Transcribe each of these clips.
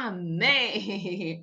Amém!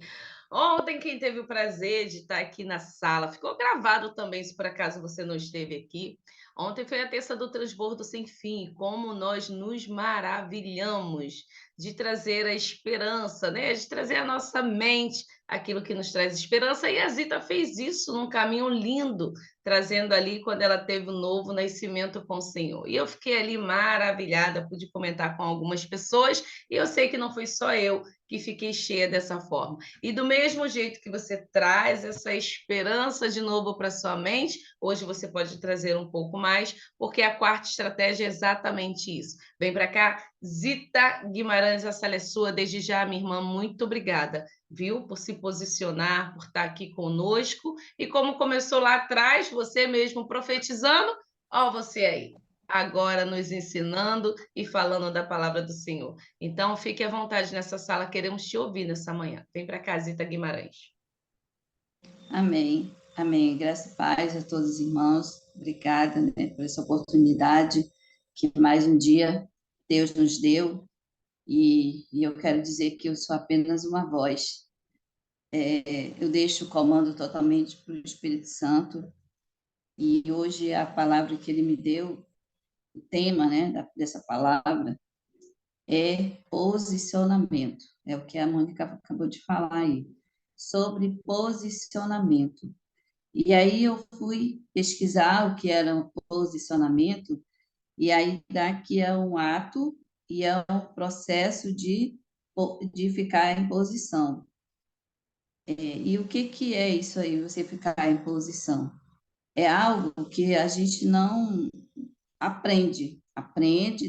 Ontem, quem teve o prazer de estar aqui na sala, ficou gravado também, se por acaso você não esteve aqui. Ontem foi a terça do Transbordo Sem Fim, como nós nos maravilhamos de trazer a esperança, né? De trazer à nossa mente aquilo que nos traz esperança. E a Zita fez isso num caminho lindo, trazendo ali quando ela teve o novo nascimento com o Senhor. E eu fiquei ali maravilhada, pude comentar com algumas pessoas, e eu sei que não foi só eu que fiquei cheia dessa forma. E do mesmo jeito que você traz essa esperança de novo para sua mente, hoje você pode trazer um pouco mais, porque a quarta estratégia é exatamente isso. Vem para cá, Zita Guimarães, a sala é sua. Desde já, minha irmã, muito obrigada, viu, por se posicionar, por estar aqui conosco. E como começou lá atrás, você mesmo profetizando, ó, você aí, agora nos ensinando e falando da palavra do Senhor. Então, fique à vontade nessa sala, queremos te ouvir nessa manhã. Vem para cá, Zita Guimarães. Amém, amém. Graça e paz a todos os irmãos. Obrigada, né, por essa oportunidade que mais um dia Deus nos deu. E eu quero dizer que eu sou apenas uma voz. Eu deixo o comando totalmente para o Espírito Santo. E hoje a palavra que ele me deu, o tema, né, dessa palavra, é posicionamento. É o que a Mônica acabou de falar aí, sobre posicionamento. E aí eu fui pesquisar o que era um posicionamento, e aí daqui é um ato e é um processo de ficar em posição. E o que é isso aí, você ficar em posição? É algo que a gente não aprende,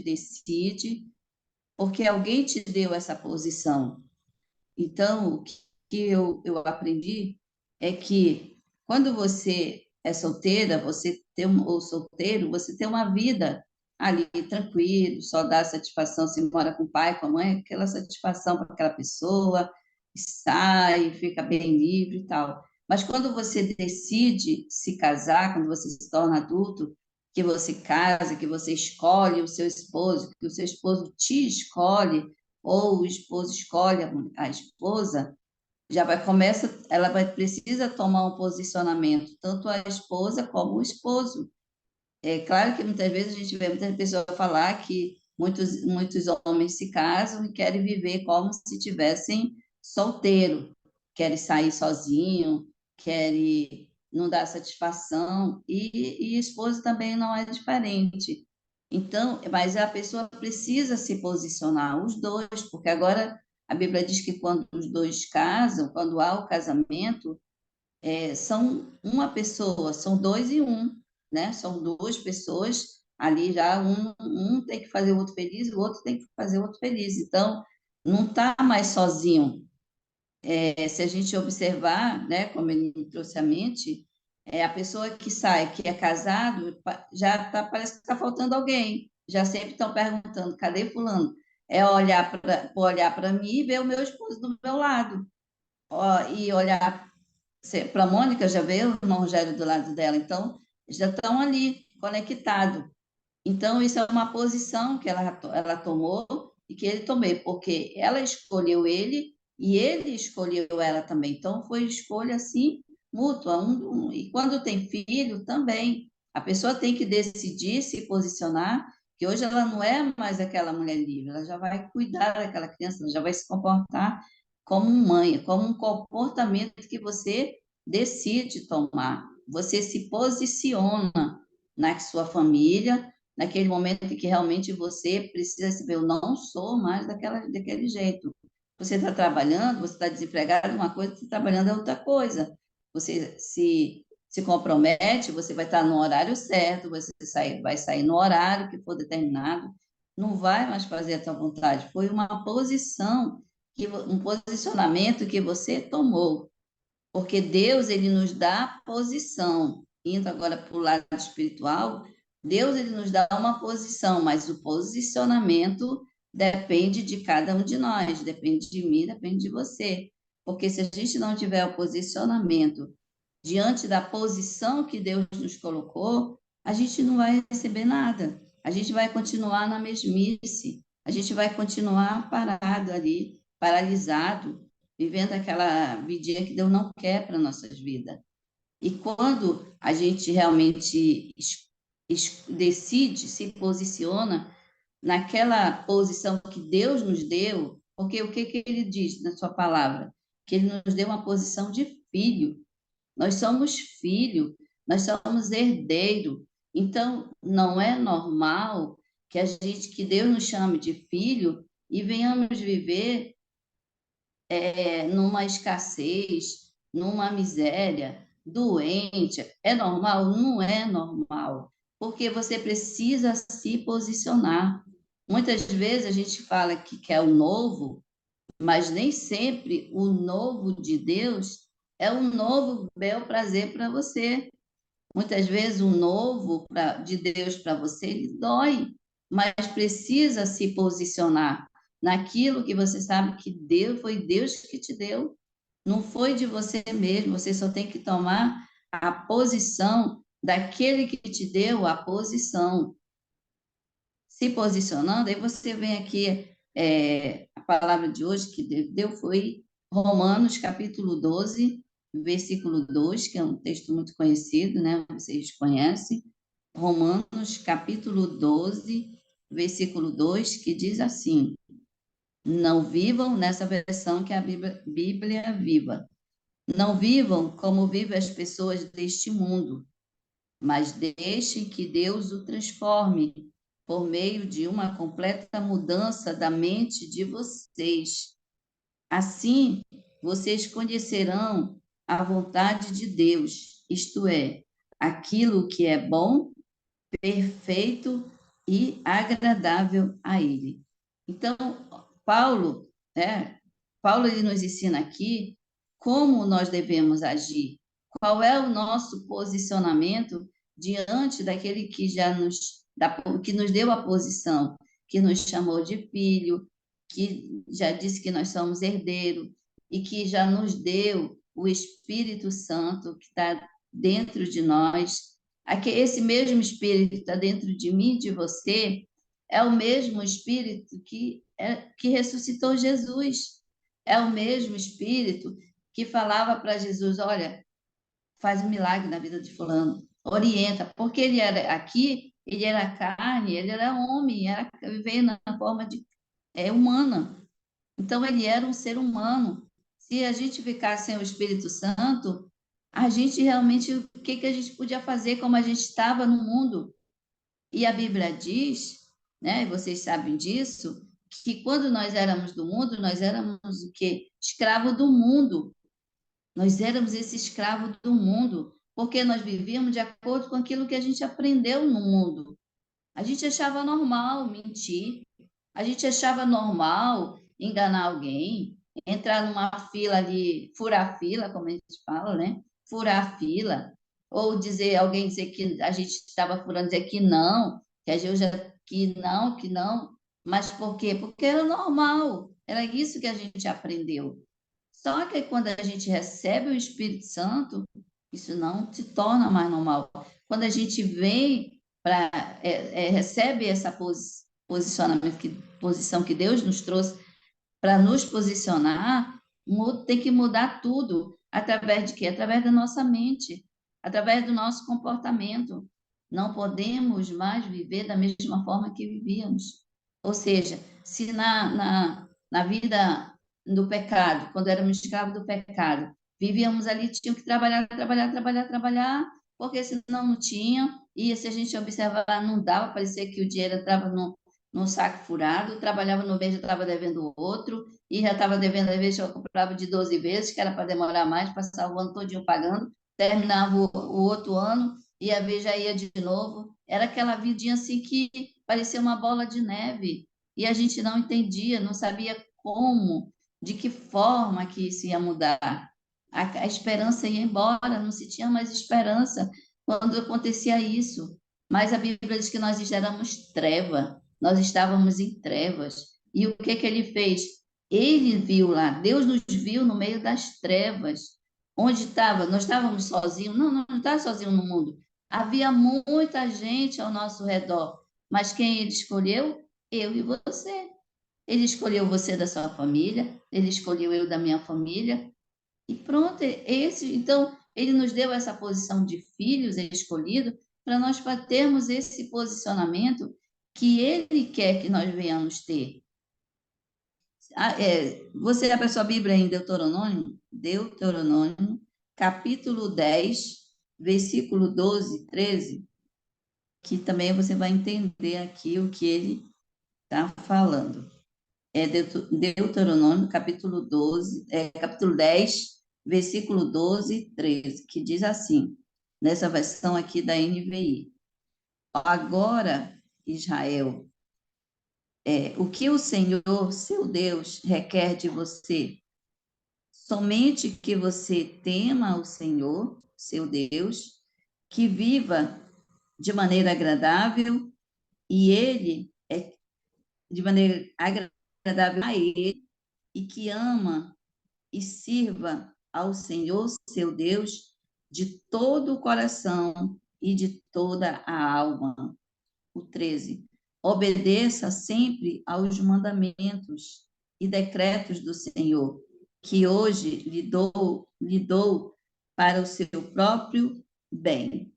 decide, porque alguém te deu essa posição. Então, o que eu aprendi é que quando você é solteira, ou solteiro, você tem uma vida ali tranquilo, só dá satisfação, se mora com o pai, com a mãe, aquela satisfação para aquela pessoa, sai, fica bem livre e tal. Mas quando você decide se casar, quando você se torna adulto, que você casa, que você escolhe o seu esposo, que o seu esposo te escolhe, ou o esposo escolhe a esposa, já vai começa, ela vai precisa tomar um posicionamento, tanto a esposa como o esposo. É claro que muitas vezes a gente vê muitas pessoas falar que muitos homens se casam e querem viver como se tivessem solteiro, querem sair sozinho, querem não dar satisfação, e esposa também não é diferente. Então, mas a pessoa precisa se posicionar, os dois, porque agora a Bíblia diz que quando os dois casam, quando há o casamento, são uma pessoa, são dois e um, né? São duas pessoas ali já, um tem que fazer o outro feliz, o outro tem que fazer o outro feliz. Então, não está mais sozinho. Se a gente observar, né, como ele me trouxe à mente, a pessoa que sai, que é casado, já tá, parece que está faltando alguém. Já sempre estão perguntando, cadê fulano? É olhar para mim e ver o meu esposo do meu lado. Ó, e olhar para a Mônica, já veio o irmão Rogério do lado dela, então já estão ali, conectados. Então, isso é uma posição que ela tomou e que ele tomou, porque ela escolheu ele e ele escolheu ela também. Então, foi escolha, assim, mútua. E quando tem filho, também. A pessoa tem que decidir se posicionar, que hoje ela não é mais aquela mulher livre, ela já vai cuidar daquela criança, ela já vai se comportar como mãe, como um comportamento que você decide tomar. Você se posiciona na sua família, naquele momento em que realmente você precisa se ver, eu não sou mais daquele jeito. Você está trabalhando, você está desempregado, uma coisa, você está trabalhando é outra coisa. Você se compromete, você vai estar no horário certo, vai sair no horário que for determinado, não vai mais fazer a sua vontade. Foi uma posição, um posicionamento que você tomou, porque Deus, ele nos dá posição. Indo agora para o lado espiritual, Deus, ele nos dá uma posição, mas o posicionamento depende de cada um de nós, depende de mim, depende de você. Porque se a gente não tiver o posicionamento diante da posição que Deus nos colocou, a gente não vai receber nada. A gente vai continuar na mesmice, a gente vai continuar parado ali, paralisado, vivendo aquela vidinha que Deus não quer para nossas vidas. E quando a gente realmente decide, se posiciona naquela posição que Deus nos deu, porque o que que ele diz na sua palavra? Que ele nos deu uma posição de filho. Nós somos filho, nós somos herdeiro. Então, não é normal que Deus nos chame de filho e venhamos viver numa escassez, numa miséria, doente. É normal? Não é normal, porque você precisa se posicionar. Muitas vezes a gente fala que quer o novo, mas nem sempre o novo de Deus é um novo bel prazer para você. Muitas vezes o novo de Deus para você ele dói, mas precisa se posicionar naquilo que você sabe que Deus foi Deus que te deu, não foi de você mesmo. Você só tem que tomar a posição daquele que te deu a posição. Se posicionando, aí você vem aqui, a palavra de hoje que deu foi Romanos, capítulo 12, versículo 2, que é um texto muito conhecido, né? Vocês conhecem. Romanos, capítulo 12, versículo 2, que diz assim: não vivam nessa versão que é a Bíblia viva. Não vivam como vivem as pessoas deste mundo, mas deixem que Deus o transforme por meio de uma completa mudança da mente de vocês. Assim, vocês conhecerão a vontade de Deus, isto é, aquilo que é bom, perfeito e agradável a Ele. Então, Paulo, né? Paulo ele nos ensina aqui como nós devemos agir, qual é o nosso posicionamento diante daquele que que nos deu a posição, que nos chamou de filho, que já disse que nós somos herdeiro e que já nos deu o Espírito Santo que está dentro de nós. Esse mesmo Espírito que está dentro de mim, de você, é o mesmo Espírito que ressuscitou Jesus. É o mesmo Espírito que falava para Jesus: olha, faz um milagre na vida de fulano, orienta, porque ele era aqui, ele era carne, ele era homem, veio na forma de humana. Então ele era um ser humano. Se a gente ficasse sem o Espírito Santo, a gente realmente, o que que a gente podia fazer como a gente estava no mundo? E a Bíblia diz, né, e vocês sabem disso, que quando nós éramos do mundo, nós éramos o quê? Escravo do mundo. Nós éramos esse escravo do mundo, porque nós vivíamos de acordo com aquilo que a gente aprendeu no mundo. A gente achava normal mentir, a gente achava normal enganar alguém, entrar numa fila ali, furar fila, como a gente fala, né? Furar fila, ou dizer, alguém dizer que a gente estava furando, dizer que a gente já, que não. Mas por quê? Porque era normal, era isso que a gente aprendeu. Só que quando a gente recebe o Espírito Santo, isso não se torna mais normal. Quando a gente vem para recebe essa posição que Deus nos trouxe para nos posicionar, tem que mudar tudo. Através de quê? Através da nossa mente, através do nosso comportamento. Não podemos mais viver da mesma forma que vivíamos. Ou seja, se na vida do pecado, quando éramos escravos do pecado, vivíamos ali, tinham que trabalhar, trabalhar, trabalhar, trabalhar, porque senão não tinham, e se a gente observar, não dava, parecia que o dinheiro entrava num saco furado, trabalhava no mês, já estava devendo o outro, e já estava devendo, às vezes eu comprava de 12 vezes, que era para demorar mais, passar o ano todinho pagando, terminava o outro ano, e a vez já ia de novo. Era aquela vidinha assim que parecia uma bola de neve, e a gente não entendia, não sabia como, de que forma que isso ia mudar. A esperança ia embora, não se tinha mais esperança quando acontecia isso. Mas a Bíblia diz que nós éramos treva, nós estávamos em trevas. E o que que ele fez? Ele viu lá, Deus nos viu no meio das trevas. Onde estava? Nós estávamos sozinhos? Não, não estava sozinho no mundo. Havia muita gente ao nosso redor. Mas quem ele escolheu? Eu e você. Ele escolheu você da sua família, ele escolheu eu da minha família, e pronto, então, ele nos deu essa posição de filhos escolhidos para nós termos esse posicionamento que ele quer que nós venhamos ter. Você abre a sua Bíblia em Deuteronômio, capítulo 10, versículo 12, 13, que também você vai entender aqui o que ele está falando. É Deuteronômio, capítulo 12, capítulo 10, versículo 12 e 13, que diz assim, nessa versão aqui da NVI: Agora, Israel, o que o Senhor, seu Deus, requer de você? Somente que você tema o Senhor, seu Deus, que viva de maneira agradável, e ele é de maneira agradável a ele, e que ama e sirva ao Senhor, seu Deus, de todo o coração e de toda a alma. O 13. Obedeça sempre aos mandamentos e decretos do Senhor, que hoje lhe dou para o seu próprio bem.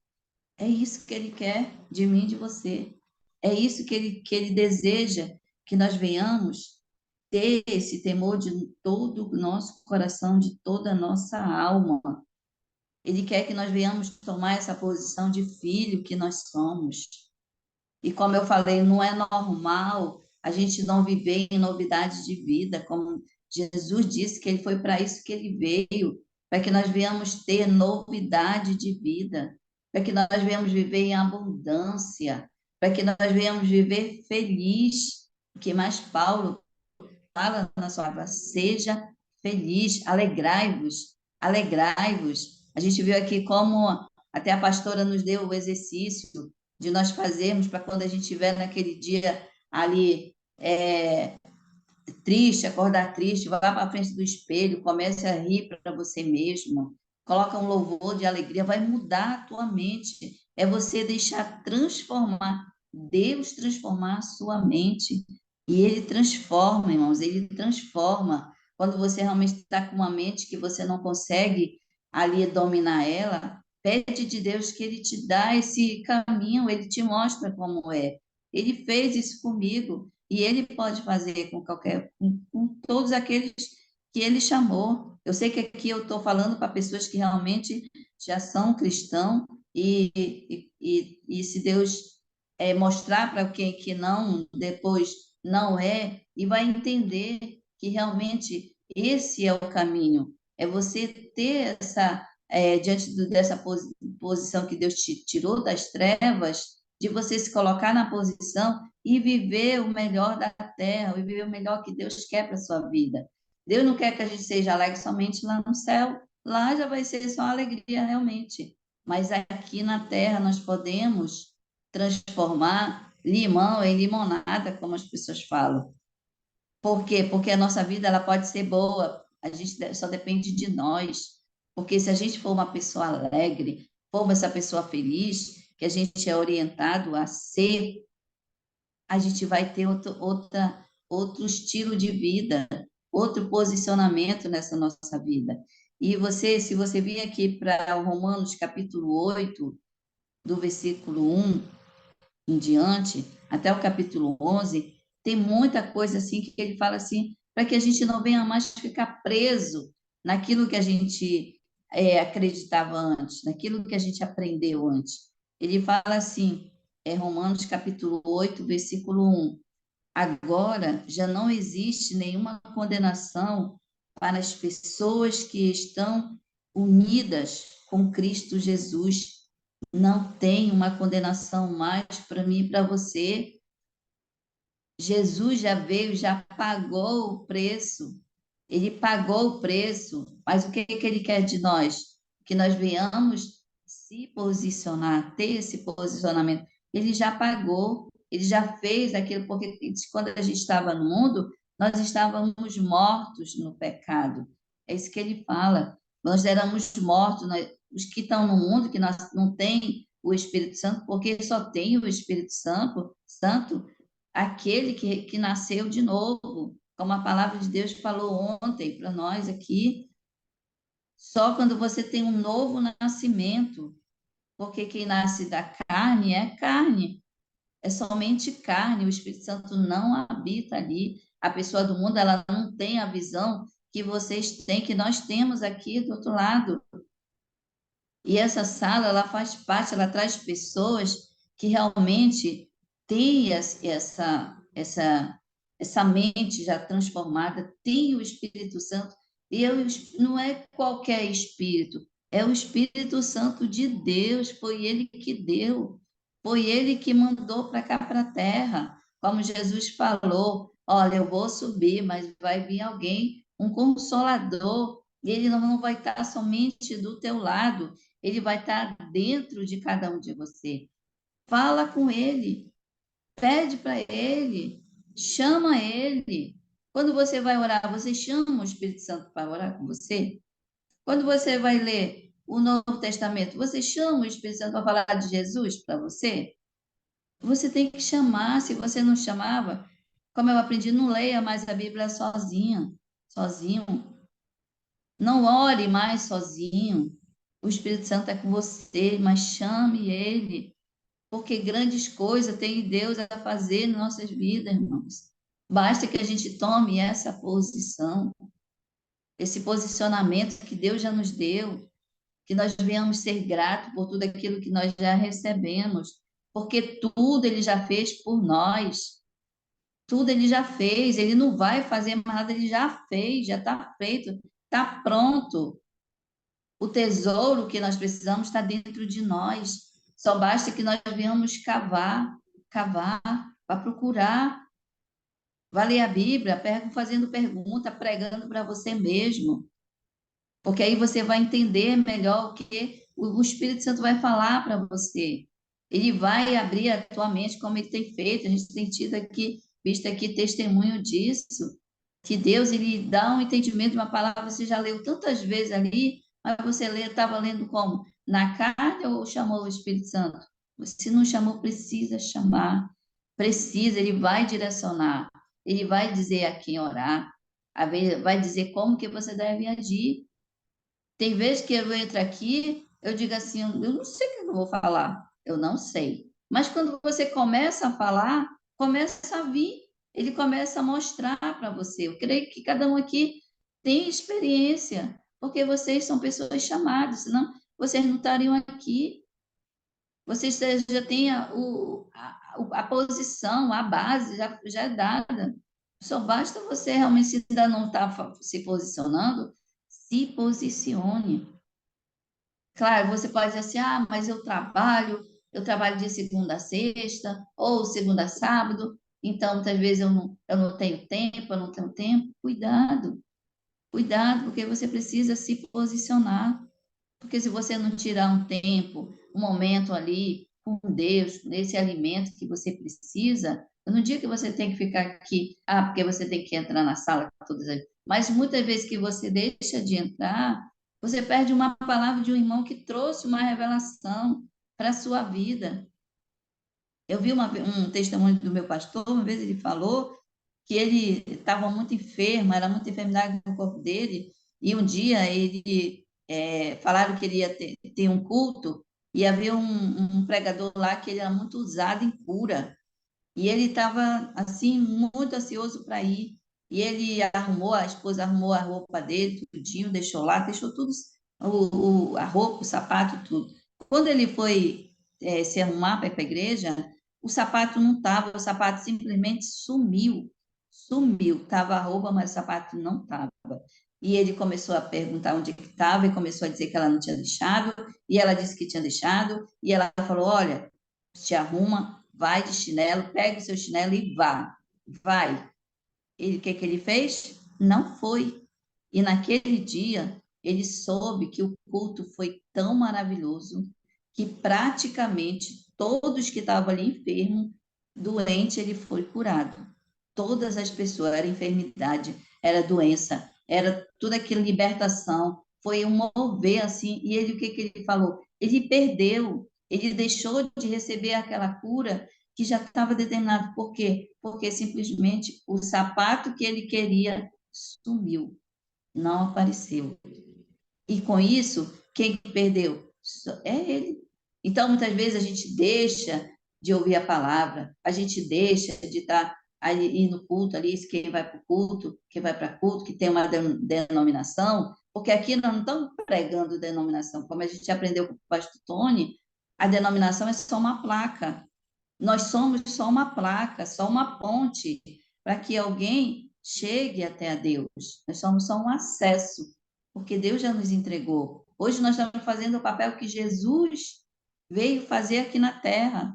É isso que ele quer de mim e de você. É isso que ele deseja que nós venhamos ter esse temor de todo o nosso coração, de toda a nossa alma. Ele quer que nós venhamos tomar essa posição de filho que nós somos. E como eu falei, não é normal a gente não viver em novidade de vida, como Jesus disse que ele foi para isso que ele veio, para que nós venhamos ter novidade de vida, para que nós venhamos viver em abundância, para que nós venhamos viver feliz. O que mais Paulo fala na sua palavra: seja feliz, alegrai-vos, alegrai-vos. A gente viu aqui como até a pastora nos deu o exercício de nós fazermos para quando a gente estiver naquele dia ali triste, acordar triste, vá para a frente do espelho, comece a rir para você mesmo, coloca um louvor de alegria, vai mudar a tua mente. É você deixar transformar, Deus transformar a sua mente. E Ele transforma, irmãos, Ele transforma. Quando você realmente está com uma mente que você não consegue ali dominar ela, pede de Deus que Ele te dá esse caminho, Ele te mostra como é. Ele fez isso comigo. E ele pode fazer com todos aqueles que ele chamou. Eu sei que aqui eu estou falando para pessoas que realmente já são cristãos, e se Deus mostrar para quem que não, depois não é, e vai entender que realmente esse é o caminho. É você ter diante dessa posição que Deus te tirou das trevas, de você se colocar na posição e viver o melhor da terra, e viver o melhor que Deus quer para a sua vida. Deus não quer que a gente seja alegre somente lá no céu, lá já vai ser só alegria realmente. Mas aqui na terra nós podemos transformar limão em limonada, como as pessoas falam. Por quê? Porque a nossa vida ela pode ser boa, a gente só depende de nós. Porque se a gente for uma pessoa alegre, for essa pessoa feliz, que a gente é orientado a ser, a gente vai ter outro estilo de vida, outro posicionamento nessa nossa vida. E você, se você vir aqui para o Romanos capítulo 8, do versículo 1 em diante, até o capítulo 11, tem muita coisa assim que ele fala assim, para que a gente não venha mais ficar preso naquilo que a gente acreditava antes, naquilo que a gente aprendeu antes. Ele fala assim, Romanos capítulo 8, versículo 1: Agora já não existe nenhuma condenação para as pessoas que estão unidas com Cristo Jesus. Não tem uma condenação mais para mim e para você. Jesus já veio, já pagou o preço. Ele pagou o preço. Mas o que que ele quer de nós? Que nós venhamos se posicionar, ter esse posicionamento. Ele já pagou, ele já fez aquilo, porque quando a gente estava no mundo, nós estávamos mortos no pecado. É isso que ele fala. Nós éramos mortos, os que estão no mundo, que nós não tem o Espírito Santo, porque só tem o Espírito Santo, aquele que nasceu de novo, como a palavra de Deus falou ontem para nós aqui. Só quando você tem um novo nascimento, porque quem nasce da carne é carne, é somente carne, o Espírito Santo não habita ali. A pessoa do mundo, ela não tem a visão que vocês têm, que nós temos aqui do outro lado. E essa sala, ela faz parte, ela traz pessoas que realmente têm essa mente já transformada, tem o Espírito Santo, e não é qualquer Espírito, é o Espírito Santo de Deus, foi Ele que deu, foi Ele que mandou para cá, para a terra, como Jesus falou, olha, eu vou subir, mas vai vir alguém, um consolador, e ele não vai estar somente do teu lado, ele vai estar dentro de cada um de você. Fala com ele, pede para ele, chama ele. Quando você vai orar, você chama o Espírito Santo para orar com você? Quando você vai ler o Novo Testamento, você chama o Espírito Santo para falar de Jesus para você? Você tem que chamar, se você não chamava, como eu aprendi, não leia mais a Bíblia sozinho. Não ore mais sozinho. O Espírito Santo é com você, mas chame ele, porque grandes coisas tem Deus a fazer em nossas vidas, irmãos. Basta que a gente tome essa posição, esse posicionamento que Deus já nos deu, que nós venhamos ser gratos por tudo aquilo que nós já recebemos, porque tudo Ele já fez por nós. Tudo Ele já fez, Ele não vai fazer mais nada, Ele já fez, já está feito, está pronto. O tesouro que nós precisamos está dentro de nós. Só basta que nós venhamos cavar, para procurar. Vai ler a Bíblia, fazendo pergunta, pregando para você mesmo. Porque aí você vai entender melhor o que o Espírito Santo vai falar para você. Ele vai abrir a tua mente como ele tem feito. A gente tem tido aqui, visto aqui testemunho disso, que Deus ele dá um entendimento de uma palavra, você já leu tantas vezes ali, mas você estava lendo como? Na carne ou chamou o Espírito Santo? Se não chamou, precisa chamar. Precisa, ele vai direcionar. Ele vai dizer a quem orar, vai dizer como que você deve agir. Tem vezes que eu entro aqui, eu digo assim, eu não sei o que eu vou falar, eu não sei. Mas quando você começa a falar, começa a vir, ele começa a mostrar para você. Eu creio que cada um aqui tem experiência, porque vocês são pessoas chamadas, senão vocês não estariam aqui. Vocês já têm a posição, a base já é dada. Só basta você realmente, se ainda não está se posicionando, se posicione. Claro, você pode dizer assim, ah, mas eu trabalho de segunda a sexta, ou segunda a sábado, então muitas vezes eu não tenho tempo, eu não tenho tempo. Cuidado, porque você precisa se posicionar. Porque se você não tirar um tempo, um momento ali com Deus, nesse alimento que você precisa, no dia que você tem que ficar aqui, porque você tem que entrar na sala todas as... Mas muitas vezes que você deixa de entrar, você perde uma palavra de um irmão que trouxe uma revelação para a sua vida. Eu vi um testemunho do meu pastor, uma vez ele falou que ele estava muito enfermo, era muita enfermidade no corpo dele, e um dia falaram que ele ia ter um culto, e havia um pregador lá que ele era muito usado em cura, e ele estava, assim, muito ansioso para ir, e ele a esposa arrumou a roupa dele, tudinho, deixou lá, deixou tudo, a roupa, o sapato, tudo. Quando ele foi se arrumar para ir para a igreja, o sapato não estava, o sapato simplesmente sumiu, estava a roupa, mas o sapato não estava. E ele começou a perguntar onde que estava e começou a dizer que ela não tinha deixado, e ela disse que tinha deixado, e ela falou, olha, te arruma, vai de chinelo, pega o seu chinelo e vai. O que ele fez? Não foi. E naquele dia, ele soube que o culto foi tão maravilhoso que praticamente todos que estavam ali enfermos, doente, ele foi curado. Todas as pessoas, era enfermidade, era doença, era tudo aquilo, libertação. Foi um mover assim, e ele, o que ele falou? Ele perdeu, ele deixou de receber aquela cura que já estava determinado. Por quê? Porque simplesmente o sapato que ele queria sumiu, não apareceu. E com isso, quem perdeu? É ele. Então, muitas vezes, a gente deixa de ouvir a palavra, a gente deixa de estar ali no culto ali, quem vai para o culto, quem vai para culto, que tem uma denominação, porque aqui nós não estamos pregando denominação, como a gente aprendeu com o pastor Tony, a denominação é só uma placa. Nós somos só uma placa, só uma ponte para que alguém chegue até a Deus. Nós somos só um acesso, porque Deus já nos entregou. Hoje nós estamos fazendo o papel que Jesus veio fazer aqui na terra,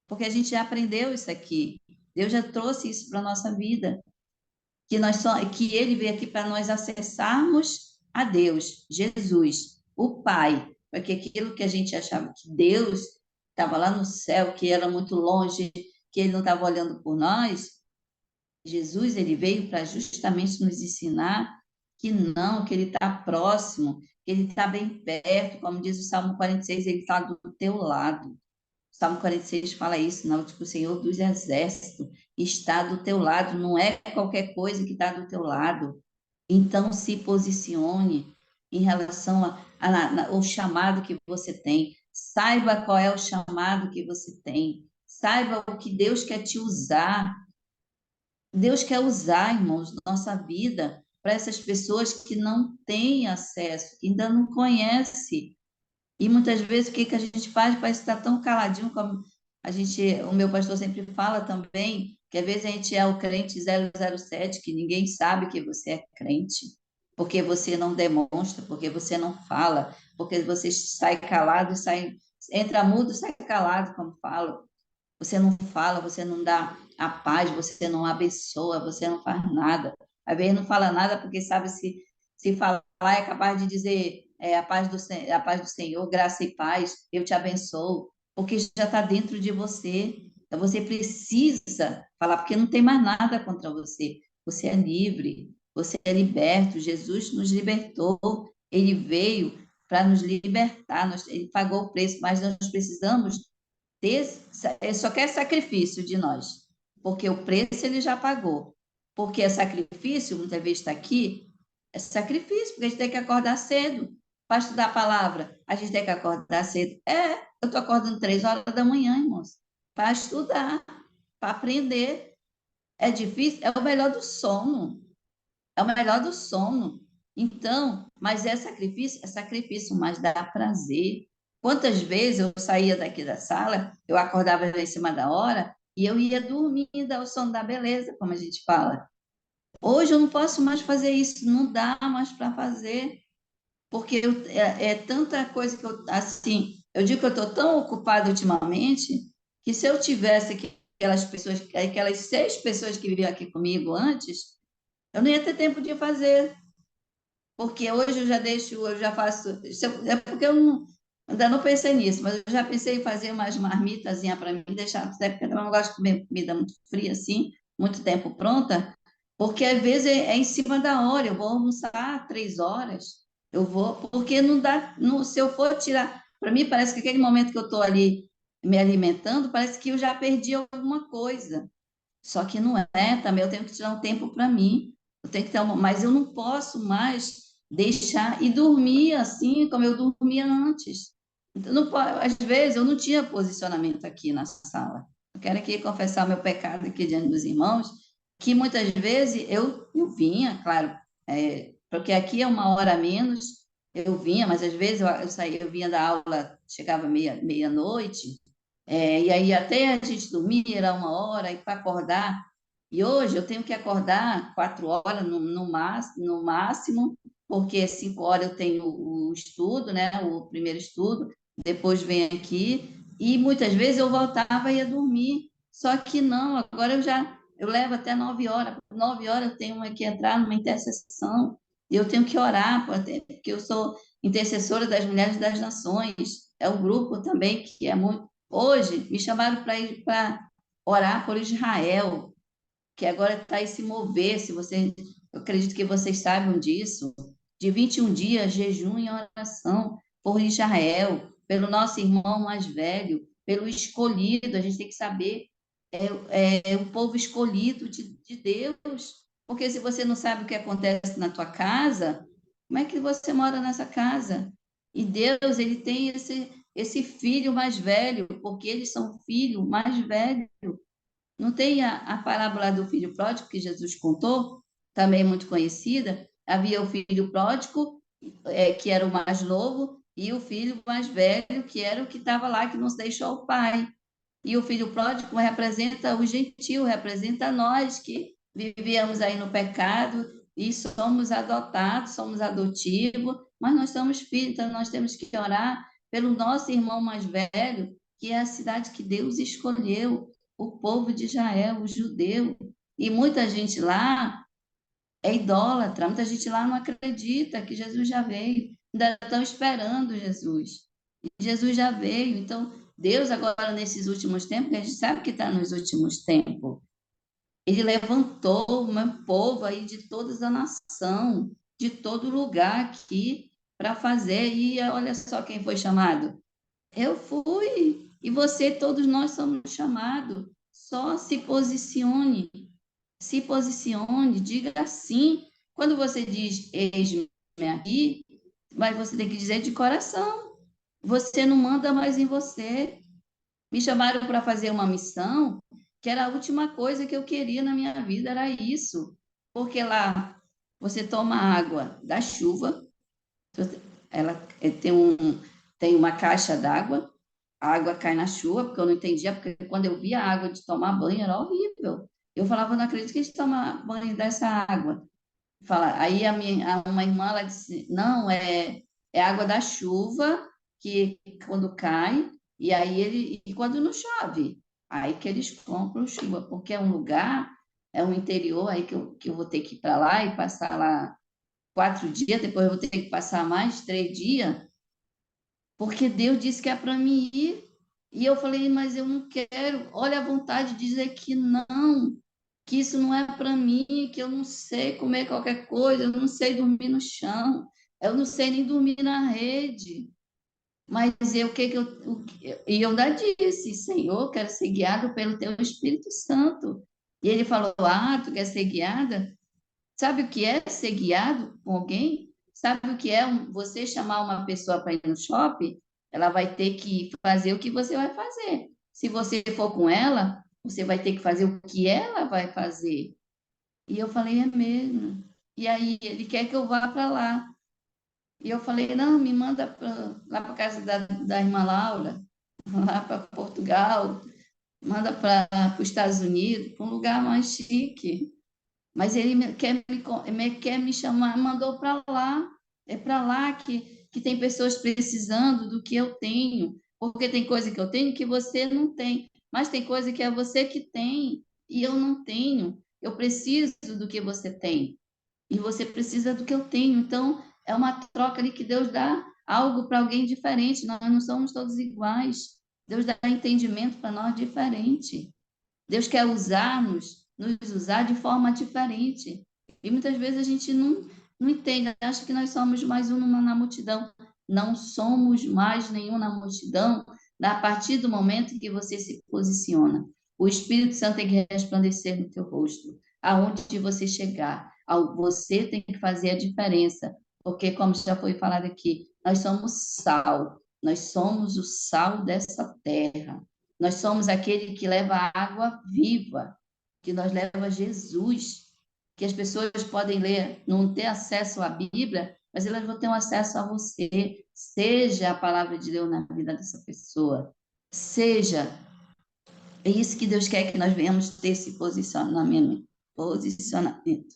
porque a gente já aprendeu isso aqui. Deus já trouxe isso para a nossa vida, que Ele veio aqui para nós acessarmos a Deus, Jesus, o Pai, porque aquilo que a gente achava que Deus estava lá no céu, que era muito longe, que Ele não estava olhando por nós, Jesus, Ele veio para justamente nos ensinar que não, que Ele está próximo, que Ele está bem perto, como diz o Salmo 46, Ele está do teu lado. O Salmo 46 fala isso, não, tipo, o Senhor dos Exércitos está do teu lado, não é qualquer coisa que está do teu lado. Então, se posicione em relação ao chamado que você tem. Saiba qual é o chamado que você tem. Saiba o que Deus quer te usar. Deus quer usar, irmãos, nossa vida para essas pessoas que não têm acesso, que ainda não conhecem. E muitas vezes o que que a gente faz parece estar tão caladinho, como o meu pastor sempre fala também, que às vezes a gente é o crente 007, que ninguém sabe que você é crente, porque você não demonstra, porque você não fala, porque você sai calado, entra mudo, sai calado, como falo. Você não fala, você não dá a paz, você não abençoa, você não faz nada. Às vezes não fala nada porque sabe se falar é capaz de dizer a paz do Senhor, graça e paz, eu te abençoo, porque já está dentro de você. Então você precisa falar, porque não tem mais nada contra você. Você é livre, você é liberto. Jesus nos libertou, ele veio para nos libertar, ele pagou o preço, mas nós precisamos ele só quer sacrifício de nós, porque o preço ele já pagou. Porque é sacrifício, muitas vezes está aqui, é sacrifício, porque a gente tem que acordar cedo para estudar a palavra. A gente tem que acordar cedo. Eu estou acordando 3 horas da manhã, irmãos, para estudar, para aprender. É difícil, é o melhor do sono. É o melhor do sono. Então, mas é sacrifício, mas dá prazer. Quantas vezes eu saía daqui da sala, eu acordava já em cima da hora e eu ia dormindo ao sono da beleza, como a gente fala. Hoje eu não posso mais fazer isso, não dá mais para fazer, porque é tanta coisa que eu, assim, eu digo que eu estou tão ocupada ultimamente, que se eu tivesse aquelas 6 pessoas que viviam aqui comigo antes, eu não ia ter tempo de fazer, porque hoje eu já deixo, eu já faço. É porque eu ainda não pensei nisso, mas eu já pensei em fazer umas marmitazinhas para mim, deixar, até porque eu não gosto de comer comida muito fria assim, muito tempo pronta, porque às vezes é em cima da hora, eu vou almoçar 3 horas, eu vou, porque não dá, se eu for tirar, para mim parece que aquele momento que eu estou ali me alimentando, parece que eu já perdi alguma coisa. Só que não é, também eu tenho que tirar um tempo para mim. Eu tenho que ter mas eu não posso mais deixar e dormir assim como eu dormia antes. Então, às vezes eu não tinha posicionamento aqui na sala. Eu quero aqui confessar meu pecado aqui diante dos irmãos, que muitas vezes eu vinha, claro, porque aqui é 1 hora a menos, eu vinha, mas às vezes eu saía, eu vinha da aula, chegava meia-noite, e aí até a gente dormir era 1 hora, e para acordar. E hoje eu tenho que acordar 4 horas no máximo, porque 5 horas eu tenho o estudo, né? O primeiro estudo, depois vem aqui, e muitas vezes eu voltava e ia dormir. Só que não, agora eu levo até 9 horas. 9 horas eu tenho que entrar numa intercessão, e eu tenho que orar, porque eu sou intercessora das Mulheres das Nações. É um grupo também que é muito. Hoje me chamaram para ir para orar por Israel, que agora está aí se mover, eu acredito que vocês saibam disso, de 21 dias, jejum e oração por Israel, pelo nosso irmão mais velho, pelo escolhido, a gente tem que saber, é o povo escolhido de Deus. Porque se você não sabe o que acontece na tua casa, como é que você mora nessa casa? E Deus, ele tem esse filho mais velho, porque eles são filho mais velho. Não tem a parábola do filho pródigo que Jesus contou, também muito conhecida. Havia o filho pródigo, que era o mais novo, e o filho mais velho, que era o que estava lá, que não se deixou o pai. E o filho pródigo representa o gentil, representa nós que vivíamos aí no pecado e somos adotados, somos adotivos, mas nós somos filhos, então nós temos que orar pelo nosso irmão mais velho, que é a cidade que Deus escolheu, o povo de Israel, o judeu. E muita gente lá é idólatra, muita gente lá não acredita que Jesus já veio, ainda estão esperando Jesus. E Jesus já veio, então Deus agora nesses últimos tempos, que a gente sabe que está nos últimos tempos, ele levantou um povo aí de toda a nação, de todo lugar aqui para fazer, e olha só quem foi chamado. Eu fui, e você, todos nós somos chamados. Só se posicione, diga sim. Quando você diz eis-me aqui, mas você tem que dizer de coração. Você não manda mais em você. Me chamaram para fazer uma missão, que era a última coisa que eu queria na minha vida, era isso. Porque lá você toma água da chuva, ela tem uma caixa d'água, a água cai na chuva, porque eu não entendia, porque quando eu via a água de tomar banho era horrível. Eu falava, não acredito que a gente toma banho dessa água. Aí uma irmã ela disse, não, é água da chuva que quando cai, e quando não chove, aí que eles compram chuva, porque é um lugar, é um interior aí que eu vou ter que ir para lá e passar lá 4 dias, depois eu vou ter que passar mais 3 dias, porque Deus disse que é para mim ir. E eu falei, mas eu não quero. Olha a vontade de dizer que não, que isso não é para mim, que eu não sei comer qualquer coisa, eu não sei dormir no chão, eu não sei nem dormir na rede. Mas eu, o que que eu, e eu ainda disse, Senhor, quero ser guiado pelo teu Espírito Santo. E ele falou, tu quer ser guiada? Sabe o que é ser guiado com alguém? Sabe o que é você chamar uma pessoa para ir no shopping? Ela vai ter que fazer o que você vai fazer. Se você for com ela, você vai ter que fazer o que ela vai fazer. E eu falei, é mesmo. E aí ele quer que eu vá para lá. E eu falei, não, me manda lá para casa da irmã Laura, lá para Portugal, manda para os Estados Unidos, para um lugar mais chique. Mas ele quer me chamar, mandou para lá. É para lá que tem pessoas precisando do que eu tenho. Porque tem coisa que eu tenho que você não tem. Mas tem coisa que é você que tem e eu não tenho. Eu preciso do que você tem. E você precisa do que eu tenho. Então, é uma troca ali que Deus dá algo para alguém diferente. Nós não somos todos iguais. Deus dá entendimento para nós diferente. Deus quer usar-nos, nos usar de forma diferente. E muitas vezes a gente não entende, acha que nós somos mais um na multidão. Não somos mais nenhum na multidão a partir do momento em que você se posiciona. O Espírito Santo tem que resplandecer no teu rosto, aonde você chegar. Você tem que fazer a diferença, porque, como já foi falado aqui, nós somos sal, nós somos o sal dessa terra. Nós somos aquele que leva a água viva, que nós leva Jesus, que as pessoas podem ler, não ter acesso à Bíblia, mas elas vão ter um acesso a você. Seja a palavra de Deus na vida dessa pessoa. Seja. É isso que Deus quer que nós venhamos ter esse posicionamento. Posicionamento.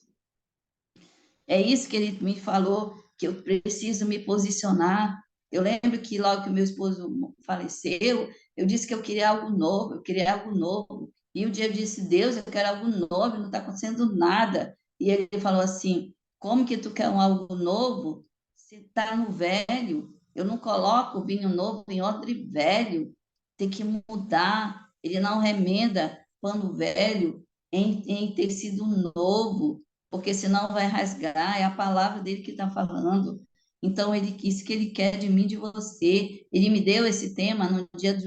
É isso que ele me falou, que eu preciso me posicionar. Eu lembro que logo que meu esposo faleceu, eu disse que eu queria algo novo, eu queria algo novo. E um dia eu disse, Deus, eu quero algo novo, não está acontecendo nada. E ele falou assim, como que tu quer um algo novo se está no velho? Eu não coloco vinho novo em odre velho, tem que mudar. Ele não remenda pano velho em tecido novo, porque senão vai rasgar, é a palavra dele que está falando. Então, isso que ele quer de mim, de você. Ele me deu esse tema no dia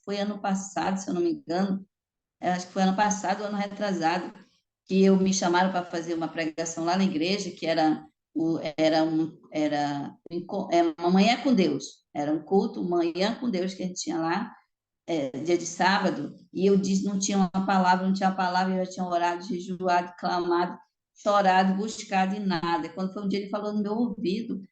foi ano passado, se eu não me engano, acho que foi ano passado, ano retrasado, que me chamaram para fazer uma pregação lá na igreja, que era uma manhã com Deus, era um culto, manhã com Deus que a gente tinha lá, dia de sábado, e eu disse, não tinha uma palavra, não tinha palavra, eu já tinha orado, jejuado, clamado, chorado, buscado e nada. Quando foi um dia, ele falou no meu ouvido,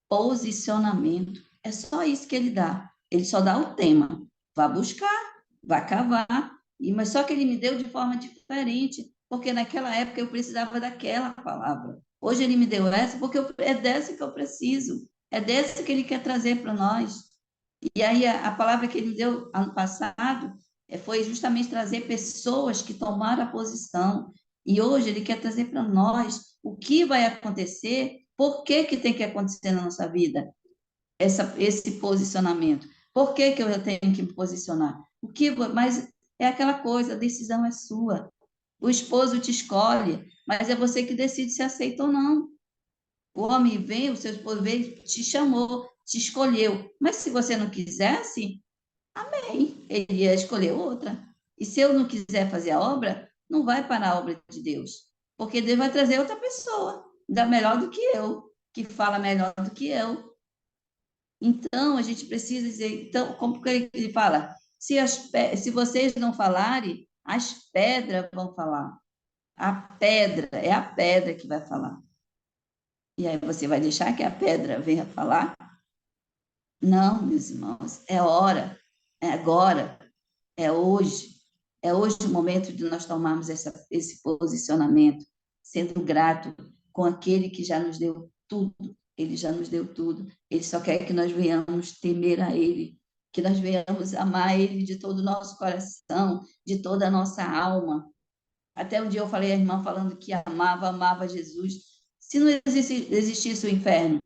posicionamento. É só isso que ele dá. Ele só dá o tema. Vá buscar, vá cavar. Mas só que ele me deu de forma diferente, porque naquela época eu precisava daquela palavra. Hoje ele me deu essa porque é dessa que eu preciso. É dessa que ele quer trazer para nós. E aí a palavra que ele me deu ano passado foi justamente trazer pessoas que tomaram a posição. E hoje ele quer trazer para nós o que vai acontecer, por que que tem que acontecer na nossa vida esse posicionamento. Por que que eu tenho que me posicionar? Mas é aquela coisa, a decisão é sua. O esposo te escolhe, mas é você que decide se aceita ou não. O homem vem, o seu esposo veio, te chamou, te escolheu. Mas se você não quisesse, bem, ele ia escolher outra. E se eu não quiser fazer a obra, não vai para a obra de Deus, porque Deus vai trazer outra pessoa, ainda melhor do que eu, que fala melhor do que eu. Então, a gente precisa dizer, então, como que ele fala? Se vocês não falarem, as pedras vão falar. A pedra, é a pedra que vai falar. E aí você vai deixar que a pedra venha falar? Não, meus irmãos, é hora, é agora. É hoje. É hoje o momento de nós tomarmos esse posicionamento, sendo grato com aquele que já nos deu tudo. Ele já nos deu tudo. Ele só quer que nós venhamos temer a Ele, que nós venhamos amar Ele de todo o nosso coração, de toda a nossa alma. Até um dia eu falei à irmã falando que amava Jesus. Se não existisse o inferno,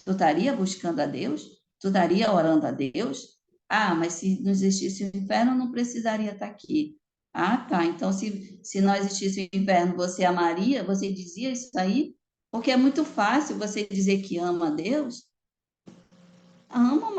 tu estaria buscando a Deus? Tu estaria orando a Deus? Ah, mas se não existisse o inferno, eu não precisaria estar aqui. Ah, tá. Então, se não existisse o inferno, você amaria? Você dizia isso aí? Porque é muito fácil você dizer que ama a Deus. Ama,